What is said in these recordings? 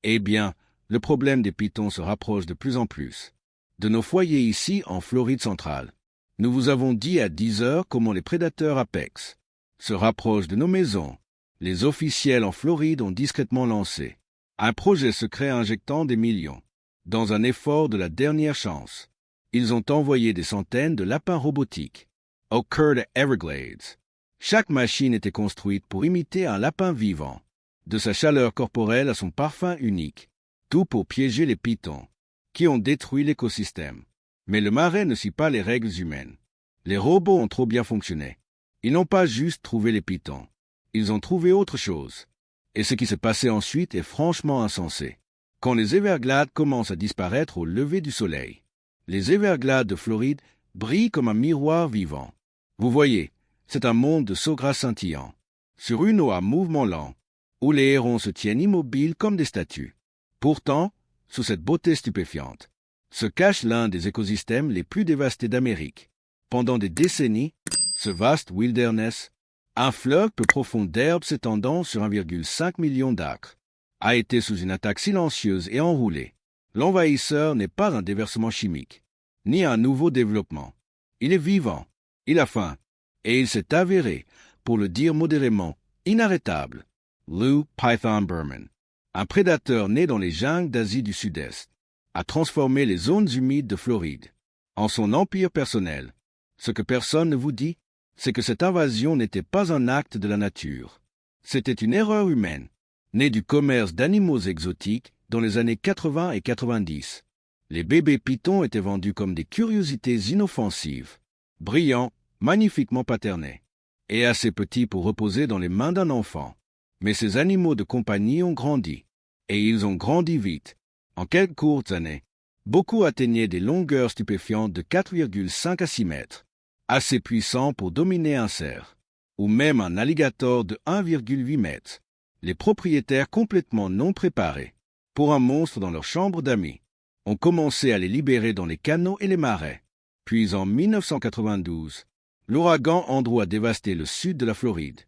Eh bien, le problème des pitons se rapproche de plus en plus. De nos foyers ici, en Floride centrale, nous vous avons dit à 10 heures comment les prédateurs apex se rapprochent de nos maisons. Les officiels en Floride ont discrètement lancé un projet secret injectant des millions. Dans un effort de la dernière chance, ils ont envoyé des centaines de lapins robotiques au cœur des Everglades. Chaque machine était construite pour imiter un lapin vivant, de sa chaleur corporelle à son parfum unique, tout pour piéger les pitons, qui ont détruit l'écosystème. Mais le marais ne suit pas les règles humaines. Les robots ont trop bien fonctionné. Ils n'ont pas juste trouvé les pitons. Ils ont trouvé autre chose. Et ce qui s'est passé ensuite est franchement insensé. Quand les Everglades commencent à disparaître au lever du soleil, les Everglades de Floride brillent comme un miroir vivant. Vous voyez, c'est un monde de sauts gras scintillants, sur une eau à mouvement lent, où les hérons se tiennent immobiles comme des statues. Pourtant, sous cette beauté stupéfiante, se cache l'un des écosystèmes les plus dévastés d'Amérique. Pendant des décennies, ce vaste wilderness, un fleuve peu profond d'herbe s'étendant sur 1,5 million d'acres, a été sous une attaque silencieuse et enroulée. L'envahisseur n'est pas un déversement chimique, ni un nouveau développement. Il est vivant, il a faim, et il s'est avéré, pour le dire modérément, inarrêtable. Lou Python Berman, un prédateur né dans les jungles d'Asie du Sud-Est, a transformé les zones humides de Floride en son empire personnel. Ce que personne ne vous dit, c'est que cette invasion n'était pas un acte de la nature. C'était une erreur humaine, née du commerce d'animaux exotiques dans les années 80 et 90. Les bébés pitons étaient vendus comme des curiosités inoffensives, brillants, magnifiquement paternés, et assez petits pour reposer dans les mains d'un enfant. Mais ces animaux de compagnie ont grandi, et ils ont grandi vite. En quelques courtes années, beaucoup atteignaient des longueurs stupéfiantes de 4,5 à 6 mètres, assez puissants pour dominer un cerf, ou même un alligator de 1,8 mètres. Les propriétaires complètement non préparés pour un monstre dans leur chambre d'amis ont commencé à les libérer dans les canaux et les marais. Puis en 1992, l'ouragan Andrew a dévasté le sud de la Floride.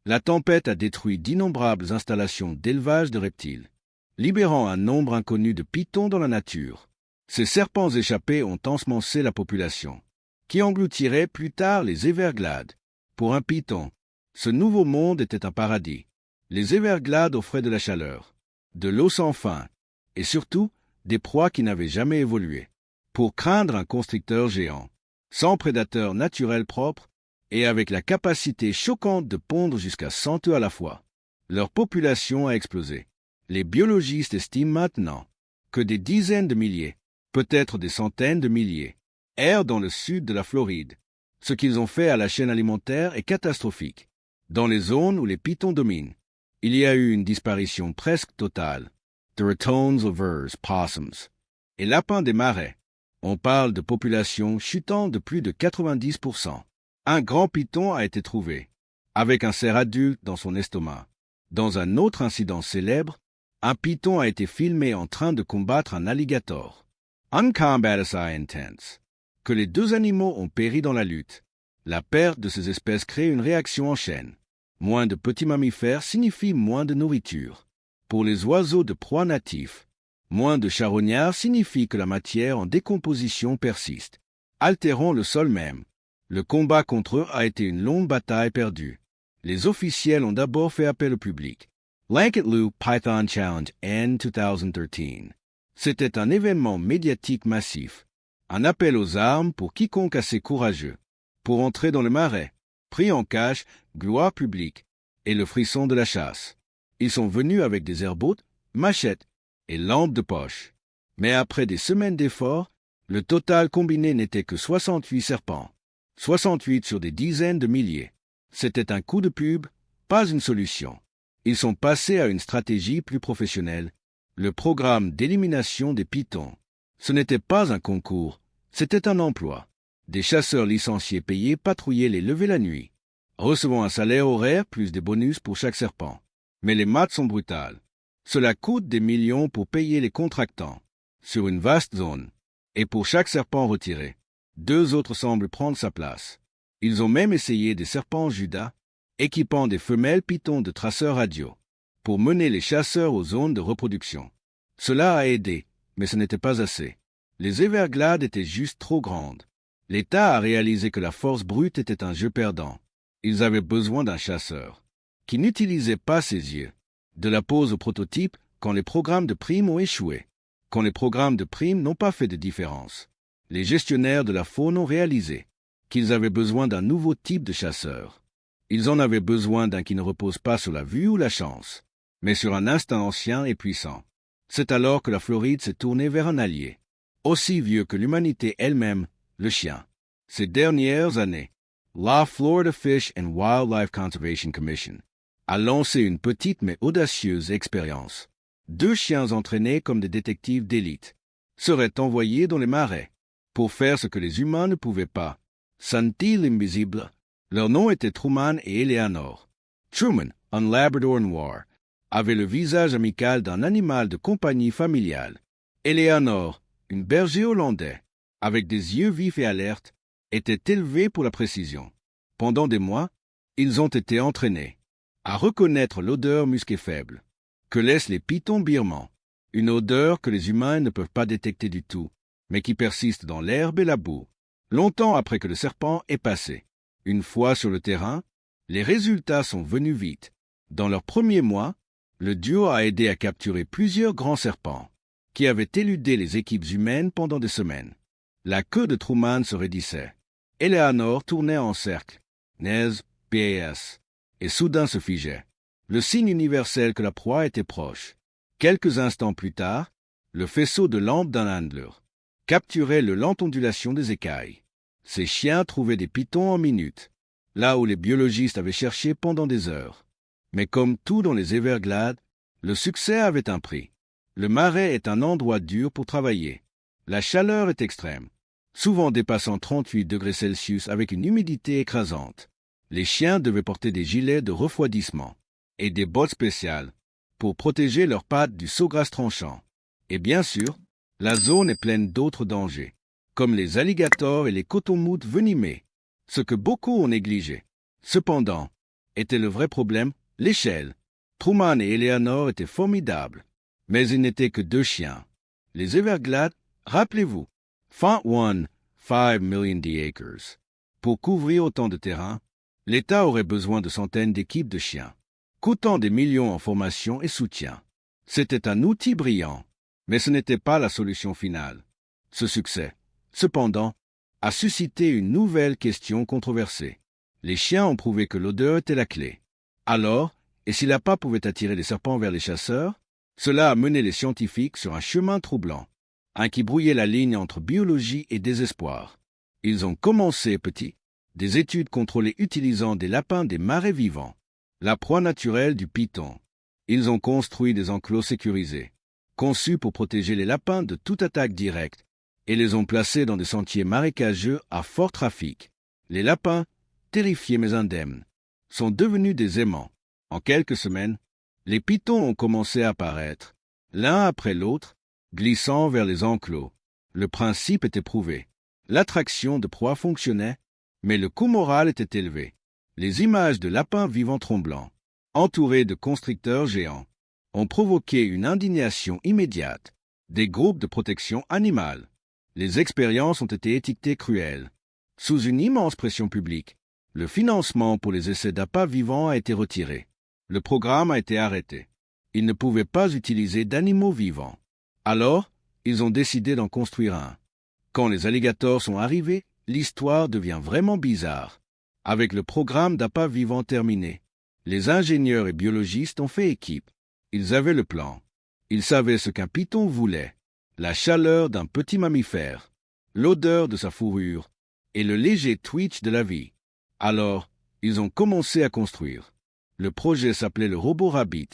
La tempête a détruit d'innombrables installations d'élevage de reptiles, libérant un nombre inconnu de pitons dans la nature. Ces serpents échappés ont ensemencé la population, qui engloutirait plus tard les Everglades. Pour un piton, ce nouveau monde était un paradis. Les Everglades offraient de la chaleur, de l'eau sans fin, et surtout des proies qui n'avaient jamais évolué. Pour craindre un constricteur géant, sans prédateur naturel propre, et avec la capacité choquante de pondre jusqu'à 100 œufs à la fois, leur population a explosé. Les biologistes estiment maintenant que des dizaines de milliers, peut-être des centaines de milliers, errent dans le sud de la Floride. Ce qu'ils ont fait à la chaîne alimentaire est catastrophique. Dans les zones où les pitons dominent, il y a eu une disparition presque totale de ratons overs, possums et lapins des marais. On parle de populations chutant de plus de 90%. Un grand piton a été trouvé, avec un cerf adulte dans son estomac. Dans un autre incident célèbre, un piton a été filmé en train de combattre un alligator. Un combat si intense que les deux animaux ont péri dans la lutte. La perte de ces espèces crée une réaction en chaîne. Moins de petits mammifères signifie moins de nourriture. Pour les oiseaux de proie natifs, moins de charognards signifie que la matière en décomposition persiste, altérant le sol même. Le combat contre eux a été une longue bataille perdue. Les officiels ont d'abord fait appel au public. Blanket Lou Python Challenge N 2013. C'était un événement médiatique massif. Un appel aux armes pour quiconque assez courageux. Pour entrer dans le marais, pris en cache, gloire publique et le frisson de la chasse. Ils sont venus avec des airboats, machettes et lampes de poche. Mais après des semaines d'efforts, le total combiné n'était que 68 serpents. 68 sur des dizaines de milliers. C'était un coup de pub, pas une solution. Ils sont passés à une stratégie plus professionnelle, le programme d'élimination des pitons. Ce n'était pas un concours, c'était un emploi. Des chasseurs licenciés payés patrouillaient les levées la nuit, recevant un salaire horaire plus des bonus pour chaque serpent. Mais les maths sont brutales. Cela coûte des millions pour payer les contractants, sur une vaste zone, et pour chaque serpent retiré. 2 autres semblent prendre sa place. Ils ont même essayé des serpents Judas, équipant des femelles pitons de traceurs radio, pour mener les chasseurs aux zones de reproduction. Cela a aidé, mais ce n'était pas assez. Les Everglades étaient juste trop grandes. L'État a réalisé que la force brute était un jeu perdant. Ils avaient besoin d'un chasseur, qui n'utilisait pas ses yeux. De la pause au prototype, quand les programmes de primes ont échoué, quand les programmes de primes n'ont pas fait de différence. Les gestionnaires de la faune ont réalisé qu'ils avaient besoin d'un nouveau type de chasseur. Ils en avaient besoin d'un qui ne repose pas sur la vue ou la chance, mais sur un instinct ancien et puissant. C'est alors que la Floride s'est tournée vers un allié, aussi vieux que l'humanité elle-même, le chien. Ces dernières années, la Florida Fish and Wildlife Conservation Commission a lancé une petite mais audacieuse expérience. 2 chiens entraînés comme des détectives d'élite seraient envoyés dans les marais pour faire ce que les humains ne pouvaient pas. Santi l'invisible. Leurs noms étaient Truman et Eleanor. Truman, un Labrador noir, avait le visage amical d'un animal de compagnie familiale. Eleanor, une berger hollandais, avec des yeux vifs et alertes, était élevée pour la précision. Pendant des mois, ils ont été entraînés à reconnaître l'odeur musquée faible que laissent les pitons birmans, une odeur que les humains ne peuvent pas détecter du tout, mais qui persiste dans l'herbe et la boue, longtemps après que le serpent est passé. Une fois sur le terrain, les résultats sont venus vite. Dans leurs premiers mois, le duo a aidé à capturer plusieurs grands serpents, qui avaient éludé les équipes humaines pendant des semaines. La queue de Truman se raidissait. Eleanor tournait en cercle, Nez, PAS, et soudain se figeait. Le signe universel que la proie était proche. Quelques instants plus tard, le faisceau de lampe d'un handler capturait le lente ondulation des écailles. Ces chiens trouvaient des pitons en minutes, là où les biologistes avaient cherché pendant des heures. Mais comme tout dans les Everglades, le succès avait un prix. Le marais est un endroit dur pour travailler. La chaleur est extrême, souvent dépassant 38 degrés Celsius avec une humidité écrasante. Les chiens devaient porter des gilets de refroidissement et des bottes spéciales pour protéger leurs pattes du saugras tranchant. Et bien sûr, la zone est pleine d'autres dangers, comme les alligators et les coton-moutes venimés, ce que beaucoup ont négligé. Cependant, était le vrai problème, l'échelle. Truman et Eleanor étaient formidables, mais ils n'étaient que 2 chiens. Les Everglades, rappelez-vous, font 5 million acres. Pour couvrir autant de terrain, l'État aurait besoin de centaines d'équipes de chiens, coûtant des millions en formation et soutien. C'était un outil brillant, mais ce n'était pas la solution finale. Ce succès, cependant, a suscité une nouvelle question controversée. Les chiens ont prouvé que l'odeur était la clé. Alors, et si l'appât pouvait attirer les serpents vers les chasseurs, cela a mené les scientifiques sur un chemin troublant, un qui brouillait la ligne entre biologie et désespoir. Ils ont commencé petit, des études contrôlées utilisant des lapins des marais vivants, la proie naturelle du python. Ils ont construit des enclos sécurisés, conçus pour protéger les lapins de toute attaque directe, et les ont placés dans des sentiers marécageux à fort trafic. Les lapins, terrifiés mais indemnes, sont devenus des aimants. En quelques semaines, les pitons ont commencé à apparaître, l'un après l'autre, glissant vers les enclos. Le principe était prouvé. L'attraction de proie fonctionnait, mais le coût moral était élevé. Les images de lapins vivants tremblants, entourés de constricteurs géants, ont provoqué une indignation immédiate des groupes de protection animale. Les expériences ont été étiquetées cruelles. Sous une immense pression publique, le financement pour les essais d'appâts vivants a été retiré. Le programme a été arrêté. Ils ne pouvaient pas utiliser d'animaux vivants. Alors, ils ont décidé d'en construire un. Quand les alligators sont arrivés, l'histoire devient vraiment bizarre. Avec le programme d'appât vivant terminé, les ingénieurs et biologistes ont fait équipe. Ils avaient le plan. Ils savaient ce qu'un python voulait. La chaleur d'un petit mammifère, l'odeur de sa fourrure et le léger twitch de la vie. Alors, ils ont commencé à construire. Le projet s'appelait le robot Rabbit.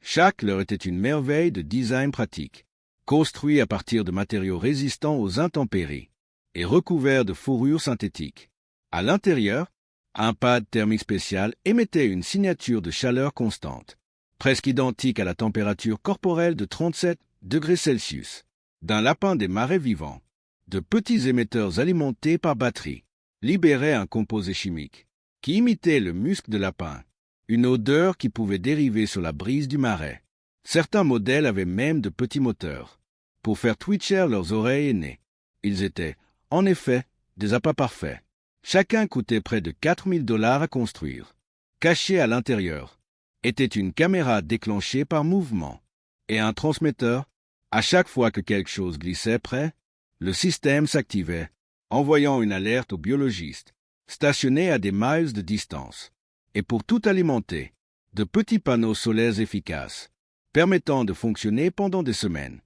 Chaque leur était une merveille de design pratique, construit à partir de matériaux résistants aux intempéries et recouvert de fourrure synthétique. À l'intérieur, un pad thermique spécial émettait une signature de chaleur constante, presque identique à la température corporelle de 37 degrés Celsius d'un lapin des marais vivants. De petits émetteurs alimentés par batterie libéraient un composé chimique qui imitait le musc de lapin, une odeur qui pouvait dériver sur la brise du marais. Certains modèles avaient même de petits moteurs pour faire twitcher leurs oreilles et nez. Ils étaient, en effet, des appâts parfaits. Chacun coûtait près de $4 000 à construire. Caché à l'intérieur était une caméra déclenchée par mouvement et un transmetteur. À chaque fois que quelque chose glissait près, le système s'activait, envoyant une alerte aux biologistes, stationnés à des miles de distance. Et pour tout alimenter, de petits panneaux solaires efficaces, permettant de fonctionner pendant des semaines.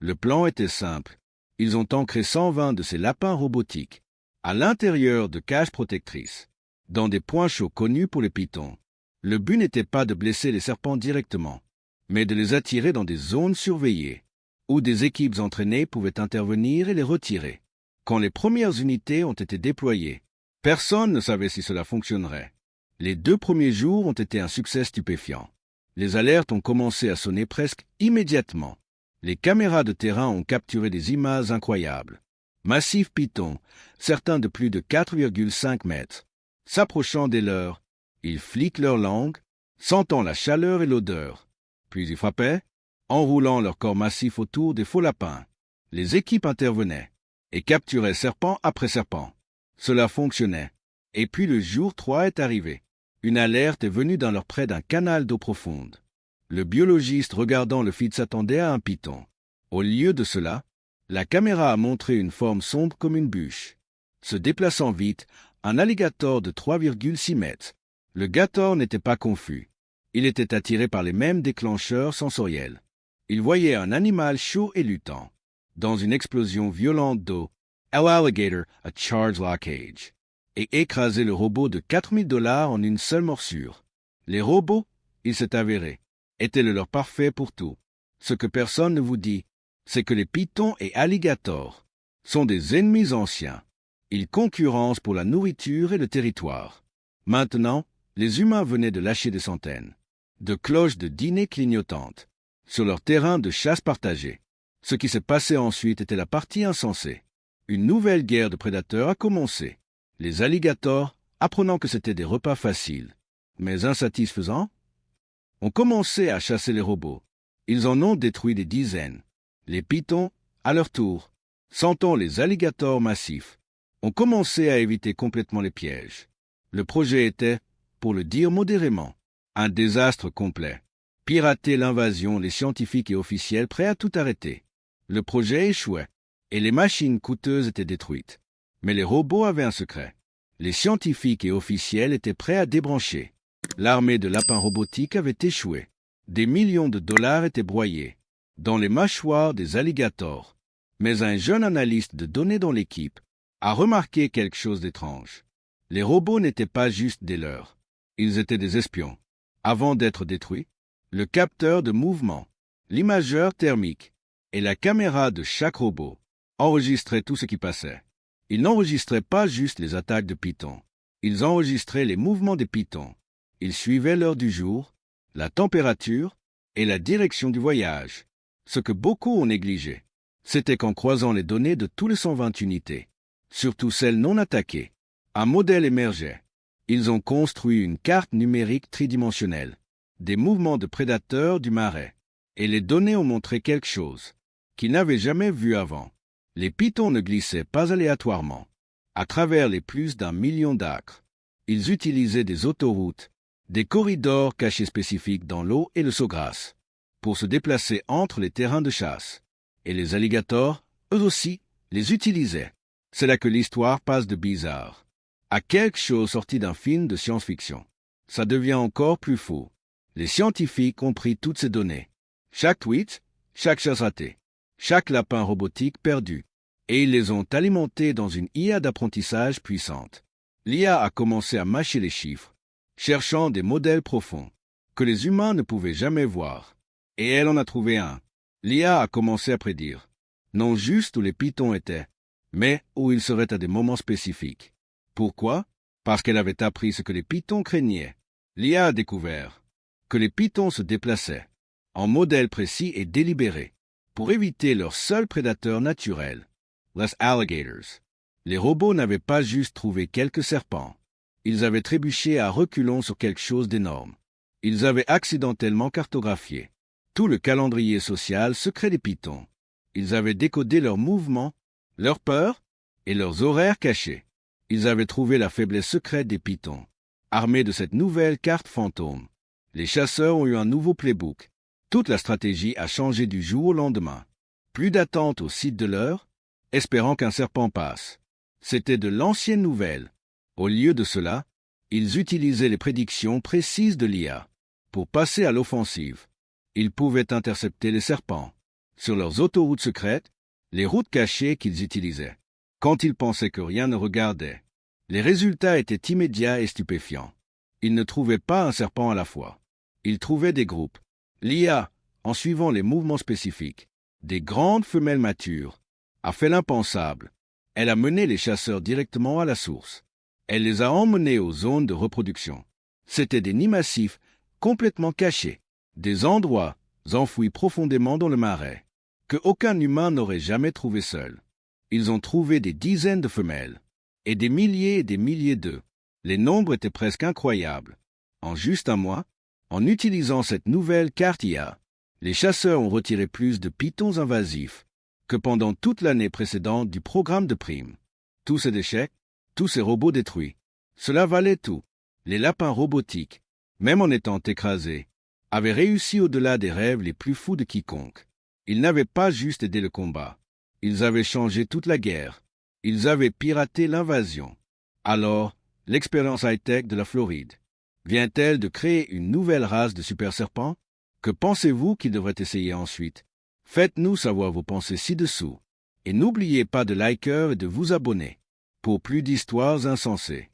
Le plan était simple. Ils ont ancré 120 de ces lapins robotiques à l'intérieur de cages protectrices, dans des points chauds connus pour les pitons. Le but n'était pas de blesser les serpents directement, mais de les attirer dans des zones surveillées, où des équipes entraînées pouvaient intervenir et les retirer. Quand les premières unités ont été déployées, personne ne savait si cela fonctionnerait. Les 2 premiers jours ont été un succès stupéfiant. Les alertes ont commencé à sonner presque immédiatement. Les caméras de terrain ont capturé des images incroyables. Massifs pitons, certains de plus de 4,5 mètres. S'approchant des leurs, ils fliquent leur langue, sentant la chaleur et l'odeur. Puis ils frappaient, enroulant leur corps massif autour des faux lapins. Les équipes intervenaient et capturaient serpent après serpent. Cela fonctionnait. Et puis le jour 3 est arrivé. Une alerte est venue dans leur près d'un canal d'eau profonde. Le biologiste regardant le feed s'attendait à un python. Au lieu de cela, la caméra a montré une forme sombre comme une bûche. Se déplaçant vite, un alligator de 3,6 mètres. Le gator n'était pas confus. Il était attiré par les mêmes déclencheurs sensoriels. Il voyait un animal chaud et luttant. Dans une explosion violente d'eau, Alligator a charged la cage et écrasé le robot de $4 000 en une seule morsure. Les robots, il s'est avéré, étaient le leur parfait pour tout. Ce que personne ne vous dit, c'est que les pitons et alligators sont des ennemis anciens. Ils concurrencent pour la nourriture et le territoire. Maintenant, les humains venaient de lâcher des centaines de cloches de dîner clignotantes sur leur terrain de chasse partagé. Ce qui s'est passé ensuite était la partie insensée. Une nouvelle guerre de prédateurs a commencé. Les alligators, apprenant que c'étaient des repas faciles, mais insatisfaisants, ont commencé à chasser les robots. Ils en ont détruit des dizaines. Les pitons, à leur tour, sentant les alligators massifs, ont commencé à éviter complètement les pièges. Le projet était, pour le dire modérément, un désastre complet. Pirater l'invasion, les scientifiques et officiels prêts à tout arrêter. Le projet échouait, et les machines coûteuses étaient détruites. Mais les robots avaient un secret. Les scientifiques et officiels étaient prêts à débrancher. L'armée de lapins robotiques avait échoué. Des millions de dollars étaient broyés dans les mâchoires des alligators. Mais un jeune analyste de données dans l'équipe a remarqué quelque chose d'étrange. Les robots n'étaient pas juste des leurs. Ils étaient des espions. Avant d'être détruits, le capteur de mouvement, l'imageur thermique et la caméra de chaque robot enregistraient tout ce qui passait. Ils n'enregistraient pas juste les attaques de pitons. Ils enregistraient les mouvements des pitons. Ils suivaient l'heure du jour, la température et la direction du voyage. Ce que beaucoup ont négligé, c'était qu'en croisant les données de tous les 120 unités, surtout celles non attaquées, un modèle émergeait. Ils ont construit une carte numérique tridimensionnelle, des mouvements de prédateurs du marais, et les données ont montré quelque chose qu'ils n'avaient jamais vu avant. Les pitons ne glissaient pas aléatoirement à travers les plus d'1 million d'acres. Ils utilisaient des autoroutes, des corridors cachés spécifiques dans l'eau et le saugras, pour se déplacer entre les terrains de chasse. Et les alligators, eux aussi, les utilisaient. C'est là que l'histoire passe de bizarre à quelque chose sorti d'un film de science-fiction. Ça devient encore plus fou. Les scientifiques ont pris toutes ces données. Chaque tweet, chaque chasse ratée, chaque lapin robotique perdu, et ils les ont alimentés dans une IA d'apprentissage puissante. L'IA a commencé à mâcher les chiffres, cherchant des modèles profonds que les humains ne pouvaient jamais voir. Et elle en a trouvé un. L'IA a commencé à prédire, non juste où les pitons étaient, mais où ils seraient à des moments spécifiques. Pourquoi? Parce qu'elle avait appris ce que les pitons craignaient. L'IA a découvert que les pitons se déplaçaient en modèles précis et délibérés pour éviter leur seul prédateur naturel, les alligators. Les robots n'avaient pas juste trouvé quelques serpents. Ils avaient trébuché à reculons sur quelque chose d'énorme. Ils avaient accidentellement cartographié tout le calendrier social secret des Pythons. Ils avaient décodé leurs mouvements, leurs peurs et leurs horaires cachés. Ils avaient trouvé la faiblesse secrète des Pythons. Armés de cette nouvelle carte fantôme, les chasseurs ont eu un nouveau playbook. Toute la stratégie a changé du jour au lendemain. Plus d'attente au site de l'heure, espérant qu'un serpent passe. C'était de l'ancienne nouvelle. Au lieu de cela, ils utilisaient les prédictions précises de l'IA. Pour passer à l'offensive, ils pouvaient intercepter les serpents sur leurs autoroutes secrètes, les routes cachées qu'ils utilisaient. Quand ils pensaient que rien ne regardait, les résultats étaient immédiats et stupéfiants. Ils ne trouvaient pas un serpent à la fois. Ils trouvaient des groupes. L'IA, en suivant les mouvements spécifiques, des grandes femelles matures, a fait l'impensable. Elle a mené les chasseurs directement à la source. Elle les a emmenés aux zones de reproduction. C'étaient des nids massifs complètement cachés, des endroits enfouis profondément dans le marais, que aucun humain n'aurait jamais trouvé seul. Ils ont trouvé des dizaines de femelles, et des milliers d'œufs. Les nombres étaient presque incroyables. En juste un mois, en utilisant cette nouvelle carte IA, les chasseurs ont retiré plus de pythons invasifs que pendant toute l'année précédente du programme de primes. Tous ces déchets, tous ces robots détruits, cela valait tout. Les lapins robotiques, même en étant écrasés, avaient réussi au-delà des rêves les plus fous de quiconque. Ils n'avaient pas juste aidé le combat, ils avaient changé toute la guerre, ils avaient piraté l'invasion. Alors, l'expérience high-tech de la Floride vient-elle de créer une nouvelle race de super serpents? Que pensez-vous qu'ils devraient essayer ensuite? Faites-nous savoir vos pensées ci-dessous. Et n'oubliez pas de liker et de vous abonner pour plus d'histoires insensées.